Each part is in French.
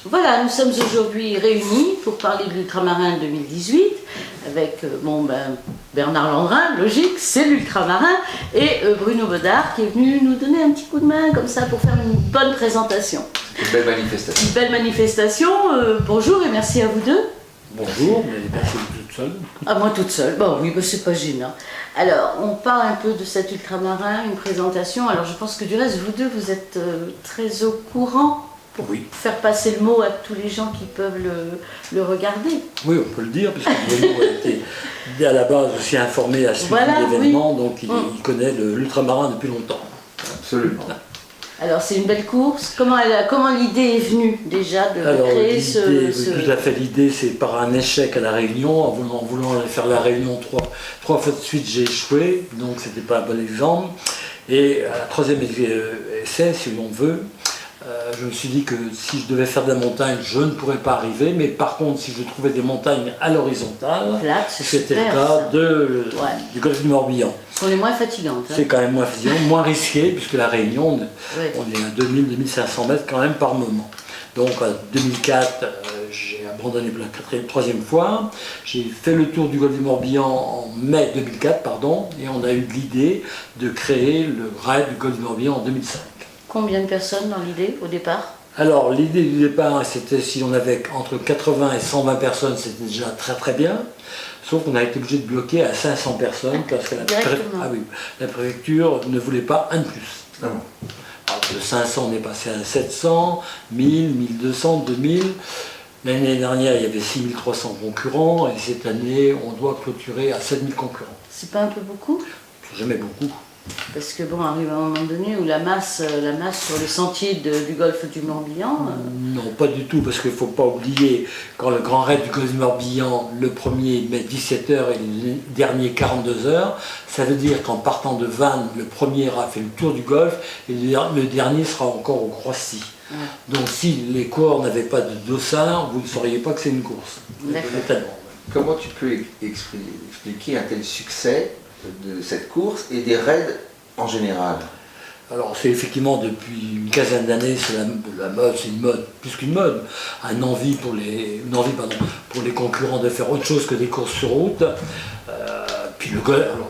Voilà, nous sommes aujourd'hui réunis pour parler de l'ultramarin 2018 avec Bernard Landrin, logique, c'est l'ultramarin, et Bruno Bedard qui est venu nous donner un petit coup de main comme ça pour faire une bonne présentation. Une belle manifestation. Une belle manifestation. Bonjour et merci à vous deux. Bonjour, mais merci toute seule. Ah, moi toute seule, bon oui, c'est pas gênant. Alors, on parle un peu de cet ultramarin, une présentation. Alors, je pense que du reste, vous deux, vous êtes très au courant pour faire passer le mot à tous les gens qui peuvent le regarder. Oui, on peut le dire, puisque Bruno a été à la base aussi informé à ce l'événement, donc il connaît l'ultramarin depuis longtemps. Absolument. Alors c'est une belle course. Comment l'idée est venue déjà de créer ce... Tout à fait, l'idée c'est par un échec à La Réunion, en voulant aller faire La Réunion trois fois de suite j'ai échoué, donc c'était pas un bon exemple. Et à la troisième essai, si on veut, je me suis dit que si je devais faire de la montagne, je ne pourrais pas arriver, mais par contre, si je trouvais des montagnes à l'horizontale, c'était le cas du golfe du Morbihan. Ce sont les moins fatigantes. Hein. C'est quand même moins fatigant, moins risqué, puisque La Réunion, on est à 2000-2500 mètres quand même par moment. Donc en 2004, j'ai abandonné pour la troisième fois. J'ai fait le tour du golfe du Morbihan en mai 2004, et on a eu l'idée de créer le raid du golfe du Morbihan en 2005. Combien de personnes dans l'idée au départ? Alors l'idée du départ, c'était si on avait entre 80 et 120 personnes, c'était déjà très très bien. Sauf qu'on a été obligé de bloquer à 500 personnes parce que la préfecture ne voulait pas un de plus. Alors, de 500, on est passé à 700, 1000, 1200, 2000. L'année dernière, il y avait 6300 concurrents et cette année, on doit clôturer à 7000 concurrents. C'est pas un peu beaucoup? Jamais beaucoup. Parce que bon, arrive un moment donné où la masse sur les sentiers du golfe du Morbihan... Non, pas du tout, parce qu'il ne faut pas oublier, quand le grand raid du golfe du Morbihan, le premier met 17 h et le dernier 42 h, ça veut dire qu'en partant de Vannes, le premier a fait le tour du golfe et le dernier sera encore au Croissy. Donc si les coureurs n'avaient pas de dossard, vous ne sauriez pas que c'est une course. Comment tu peux expliquer un tel succès de cette course et des raids en général? Alors c'est effectivement depuis une quinzaine d'années, c'est la mode, c'est une mode, plus qu'une mode, une envie pour les concurrents de faire autre chose que des courses sur route. Puis le golf, alors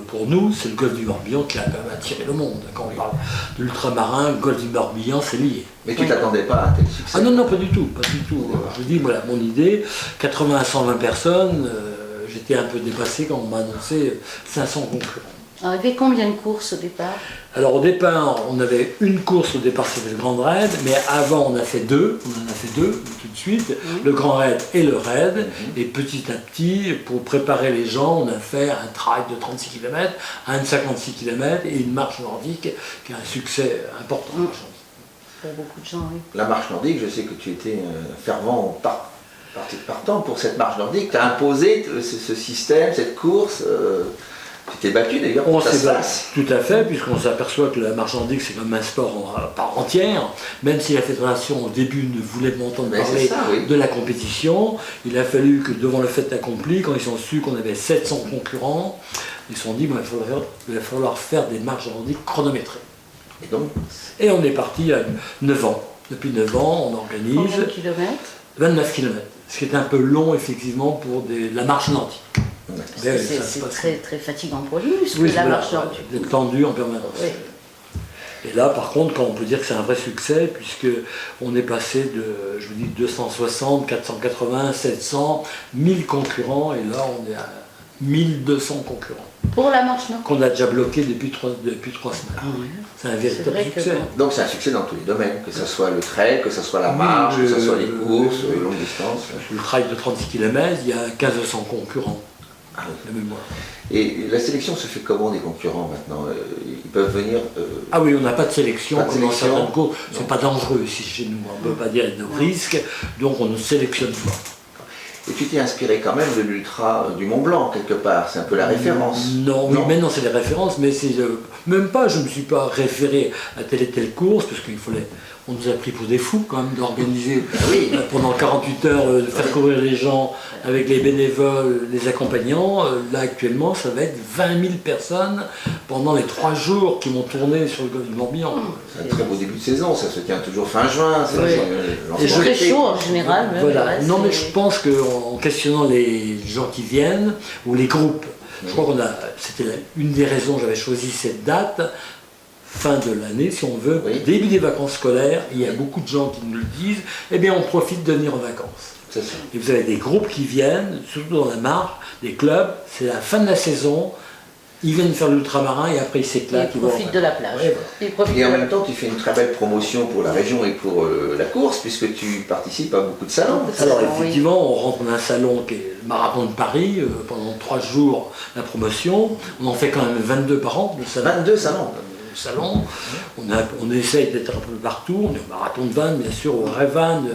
pour nous, c'est le golfe du Morbihan qui a quand même attiré le monde. Quand on parle de l'ultramarin, le golfe du Morbihan, c'est lié. Mais tu t'attendais pas à un tel succès? Ah non, pas du tout, pas du tout. Je dis, voilà, mon idée, 80 à 120 personnes, j'étais un peu dépassé quand on m'a annoncé 500 concurrents. Alors, il y avait combien de courses au départ? Alors au départ, on avait une course au départ, c'était le Grand Raid, mais avant on en a fait deux tout de suite, le Grand Raid et le Raid, et petit à petit, pour préparer les gens, on a fait un trail de 36 km, un de 56 km et une marche nordique qui a un succès important. Pour beaucoup de gens, oui. La marche nordique, je sais que tu étais fervent partant pour cette marche nordique, tu as imposé ce système, cette course. Tu t'es battu d'ailleurs pour ça se passe. Tout à fait, puisqu'on s'aperçoit que la marche nordique c'est comme un sport à part entière, même si la fédération au début ne voulait m'entendre parler de la compétition, il a fallu que devant le fait accompli, quand ils ont su qu'on avait 700 concurrents, ils se sont dit il va falloir faire des marches nordiques chronométrées. Et on est parti à 9 ans. Depuis 9 ans, on organise... Combien de kilomètres? 29 km, ce qui est un peu long effectivement pour la marche nordique. C'est très, très fatigant pour les muscles, la marche nordique. D'être tendu en permanence. Oui. Et là, par contre, quand on peut dire que c'est un vrai succès, puisqu'on est passé de, je vous dis, 260, 480, 700, 1000 concurrents, et là, on est à 1200 concurrents. Pour la marche nordique? Qu'on a déjà bloqué depuis 3 semaines. C'est un véritable succès. Donc c'est un succès dans tous les domaines, que ce soit le trail, que ce soit la marche, que ce soit les courses, les longues distances. Le trail de 36 km, il y a 1500 concurrents. De mémoire. Et la sélection se fait comment des concurrents maintenant? Ils peuvent venir... Ah oui, on n'a pas de sélection dans certaines courses. C'est pas dangereux ici chez nous, on ne peut pas dire de risque, donc on ne sélectionne pas. Et tu t'es inspiré quand même de l'ultra du Mont Blanc quelque part, c'est un peu la référence. Non, oui, maintenant c'est les références, mais c'est Même pas, je ne me suis pas référé à telle et telle course, parce on nous a pris pour des fous quand même d'organiser pendant 48 heures, de faire courir les gens avec les bénévoles, les accompagnants. Là actuellement, ça va être 20 000 personnes pendant les 3 jours qui vont tourner sur le golfe du Morbihan. C'est un très beau début de saison, ça se tient toujours fin juin. C'est très chaud en général. Voilà. Non mais je pense qu'en questionnant les gens qui viennent, ou les groupes, je crois c'était une des raisons que j'avais choisi cette date, fin de l'année, si on veut, début des vacances scolaires, il y a beaucoup de gens qui nous le disent, eh bien on profite de venir en vacances. C'est ça. Et vous avez des groupes qui viennent, surtout dans la marche, des clubs, c'est la fin de la saison, ils viennent faire l'ultramarin et après ils s'éclatent. Ils profitent de la plage. Et en même temps, tu fais une très belle promotion pour la région et pour la course, puisque tu participes à beaucoup de salons. Alors effectivement, on rentre dans un salon qui est le Marathon de Paris, pendant 3 jours la promotion, on en fait quand même 22 par an de salons. 22 salons. On essaye d'être un peu partout, on est au Marathon de Vannes, bien sûr, au Révannes,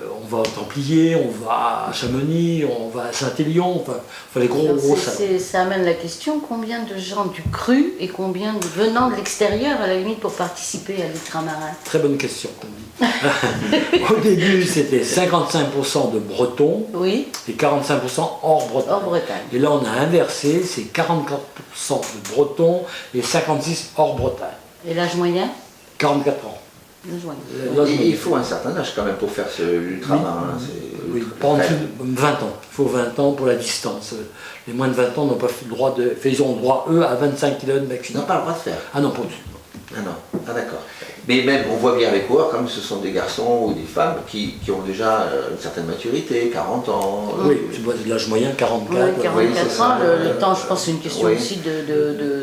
on va au Templier, on va à Chamonix, on va à Saint-Élion, enfin les gros salons. Ça amène la question, combien de gens du cru et combien venant de l'extérieur à la limite pour participer à l'ultramarin? Très bonne question, qu'on dit. Au début, c'était 55% de Bretons et 45% hors Bretagne. Et là, on a inversé, c'est 44% de Bretons et 56% hors Bretagne. Et l'âge moyen? 44 ans. Et il faut un certain âge quand même pour faire l'ultramarin. Oui, pas en dessous de 20 ans. Il faut 20 ans pour la distance. Les moins de 20 ans n'ont pas le droit de... Ils ont le droit, eux, à 25 km maximum. Ils n'ont pas le droit de faire. Ah non, pas du tout. Ah non, ah d'accord. Mais même, on voit bien avec War, comme ce sont des garçons ou des femmes qui ont déjà une certaine maturité, 40 ans. Oui, tu vois, de l'âge moyen, 44. Oui, 44 ans, le temps, je pense, c'est une question aussi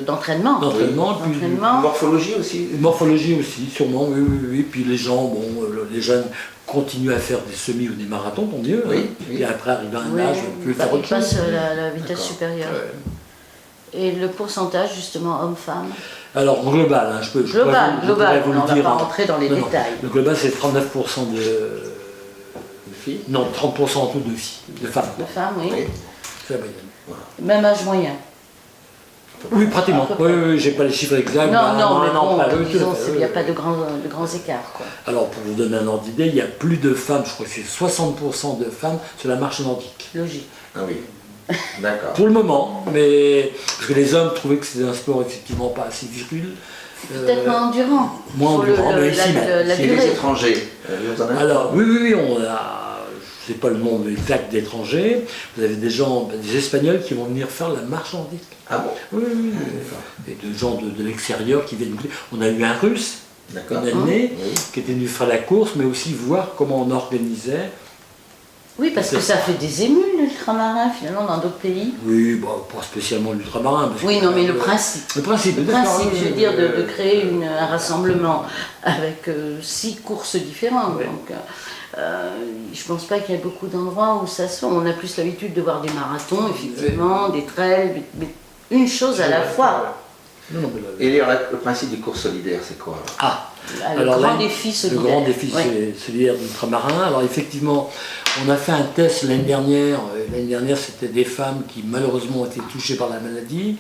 d'entraînement. D'entraînement, puis morphologie aussi. Morphologie aussi, sûrement, oui. Puis les gens, les jeunes continuent à faire des semis ou des marathons, tant mieux. Et après, arriver à un âge, on peut faire autre chose. Ils passent la vitesse supérieure. Et le pourcentage, justement, homme-femme? Alors, en global, je pourrais vous on ne va dire, pas rentrer dans les détails. Le global, c'est 39% de filles. Non, 30% en tout de filles, de femmes. De femmes, oui. C'est la moyenne. Voilà. Même âge moyen. Oui, pratiquement. Oui, j'ai pas les chiffres exacts. Non, disons, il n'y a pas de grands écarts, quoi. Alors, pour vous donner un ordre d'idée, il y a plus de femmes, je crois que c'est 60% de femmes sur la marche nordique. Logique. Ah oui. D'accord. Pour le moment, mais parce que les hommes trouvaient que c'était un sport effectivement pas assez viril. Peut-être moins endurant. Moins endurant, mais ici la durée. Les étrangers. Alors oui, on a, je sais pas le nombre exact d'étrangers. Vous avez des gens, des Espagnols qui vont venir faire la marche nordique. Ah bon? Oui. Et de gens de l'extérieur qui viennent. On a eu un Russe, une année, qui était venu faire la course, mais aussi voir comment on organisait. Oui, parce que ça fait des émules, l'ultramarin, finalement, dans d'autres pays. Oui, pas spécialement l'ultramarin. Oui, non, mais le principe. Le principe, je veux dire, de créer un rassemblement avec 6 courses différentes. Oui. Donc, je ne pense pas qu'il y ait beaucoup d'endroits où ça se fait. On a plus l'habitude de voir des marathons, effectivement, des trails, mais une chose à la fois. Et le principe du cours solidaire, c'est quoi? Le grand défi solidaire. Le grand défi solidaire d'ultramarin. Alors effectivement, on a fait un test l'année dernière. L'année dernière, c'était des femmes qui malheureusement ont été touchées par la maladie,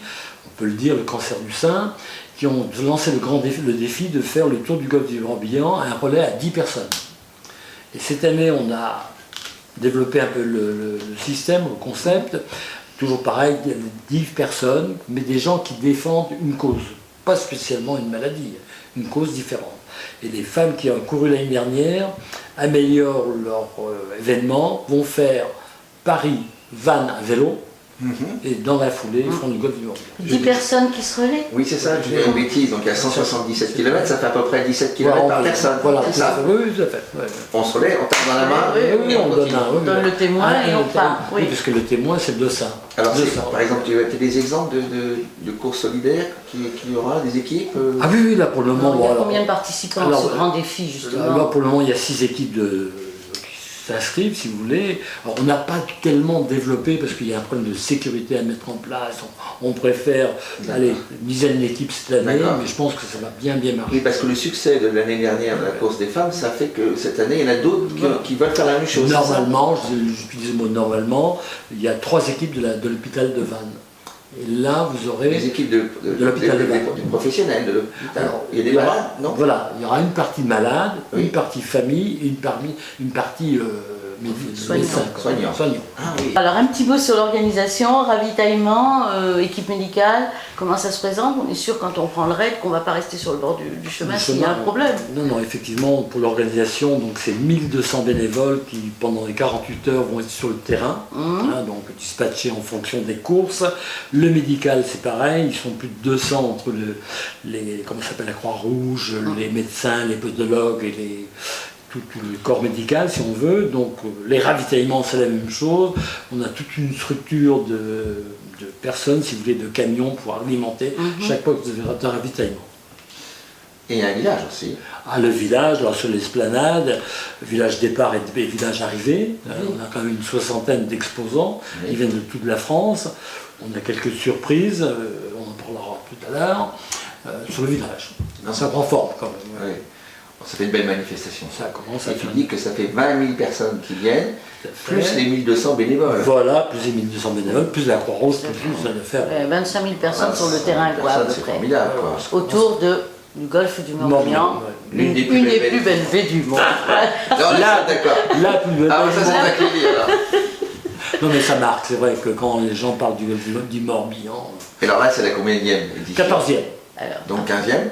on peut le dire, le cancer du sein, qui ont lancé le défi de faire le tour du golfe du Morbihan, un relais à 10 personnes. Et cette année, on a développé un peu le système, le concept. Toujours pareil, il y a 10 personnes, mais des gens qui défendent une cause, pas spécialement une maladie, une cause différente. Et les femmes qui ont couru l'année dernière améliorent leur événement, vont faire Paris-Vannes à vélo, et dans la foulée, ils font du golfe du Morbihan. 10 personnes qui se relaient? Oui, c'est ça, je dis une bêtise, donc il y a 177 km, ça fait à peu près 17 km par personne. Voilà, c'est ça. Oui, tout à fait. On se relaie, on tape dans la main, et on donne le témoin et on part. Oui, parce que le témoin, c'est le dossard. Alors, par exemple, tu as des exemples de courses solidaires qu'il y aura, des équipes Ah oui, là pour le moment. Il y a combien de participants à ce grand défi, justement? Là pour le moment, il y a 6 équipes qui s'inscrivent, si vous voulez. Alors, on n'a pas tellement développé parce qu'il y a un problème de sécurité à mettre en place. On préfère une dizaine d'équipes cette année, mais je pense que ça va bien marcher. Oui, parce que le succès de l'année dernière de la course des femmes, ça fait que cette année, il y en a d'autres qui veulent faire la même chose. Normalement, j'utilise le mot normalement, il y a 3 équipes de l'hôpital de Vannes. Et là, vous aurez Les équipes de l'hôpital de Vannes. des professionnels de l'hôpital. Alors, Il y a des malades, non? Voilà, il y aura une partie malade, Oui. une partie famille, une partie Soignant. soignant. Ah oui. Alors un petit mot sur l'organisation, ravitaillement, équipe médicale, comment ça se présente? On est sûr quand on prend le raid qu'on ne va pas rester sur le bord du chemin s'il y a un problème. Non, effectivement, pour l'organisation, donc c'est 1200 bénévoles qui, pendant les 48 heures, vont être sur le terrain, donc dispatchés en fonction des courses. Le médical, c'est pareil, ils sont plus de 200 entre comment ça s'appelle, la Croix-Rouge, les médecins, les podologues et tout le corps médical, si on veut. Donc les ravitaillements, c'est la même chose. On a toute une structure de personnes, si vous voulez, de camions pour alimenter chaque poste de ravitaillement. Et un village aussi. Ah, le village, alors sur l'esplanade, village départ et village arrivée, on a quand même une 60aine d'exposants, Oui. ils viennent de toute la France. On a quelques surprises, on en parlera tout à l'heure, sur le village. Ça prend forme quand même. Oui. Bon, ça fait une belle manifestation. Ça commence à Et tu faire- dis que ça fait 20 000 personnes qui viennent, Tout à fait. plus les 1200 bénévoles. Voilà, plus les 1200 bénévoles, plus la Croix-Rouge, plus ça va faire. 25 000 personnes sur le terrain, quoi, à Personnes, peu c'est près. formidable, quoi. Autour du golfe du Morbihan, Ouais. une des plus belles baies du monde. Non, là, Là- d'accord. La plus belle. Ah, ça, c'est accueilli, alors. Non mais ça marque, c'est vrai que quand les gens parlent du Morbihan, Et alors là, c'est la combien-dième édition? 14e. Alors, Donc 15e.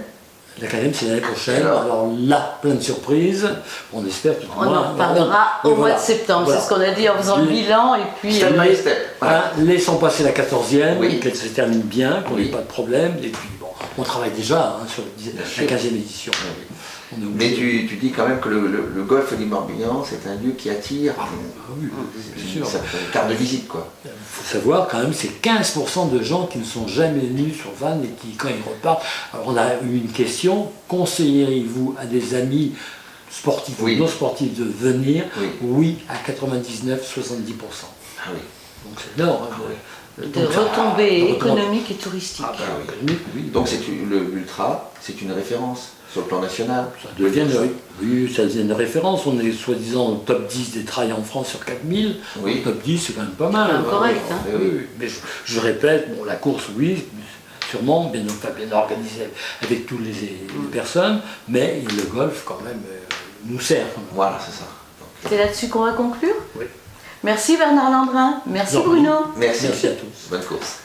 La 15e, c'est l'année prochaine. Alors Alors là, plein de surprises. On espère tout au on moins. en reparlera Oui, au voilà. mois de septembre, Voilà. c'est ce qu'on a dit en faisant le Les- bilan et puis... Step by step. Voilà. Laissons passer la 14e, Oui. qu'elle se termine bien, qu'on n'ait Oui. pas de problème. Et puis bon, on travaille déjà sur la sûr. 15e édition. On est Mais obligé. tu dis quand même que le golfe du Morbihan, c'est un lieu qui attire. Ah oui, bien sûr. Ça fait une carte de visite, quoi. Il faut savoir quand même, c'est 15% de gens qui ne sont jamais venus sur Vannes et qui, quand ils repartent, alors on a eu une question, conseilleriez-vous à des amis sportifs Oui. ou non sportifs de venir? Oui. Oui, à 99-70%. Ah oui. Donc c'est énorme. Hein, de donc, retombées de économiques et touristiques. Ah, bah, Ah oui. économique, oui. Donc l'ultra, c'est une référence sur le plan national. Ça devient, oui, ça devient une référence. On est soi-disant au top 10 des trails en France sur 4000. Oui. Le top 10, c'est quand même pas mal. C'est correct, hein. Oui, oui. Oui, mais je répète, bon, la course, oui, sûrement, bien organisée avec toutes les personnes, mais le golf, quand même, nous sert. Quand même. Voilà, c'est ça. Donc, C'est là-dessus qu'on va conclure? Oui. Merci Bernard Landrin, merci Non, Bruno. merci. Merci à tous. Bonne course.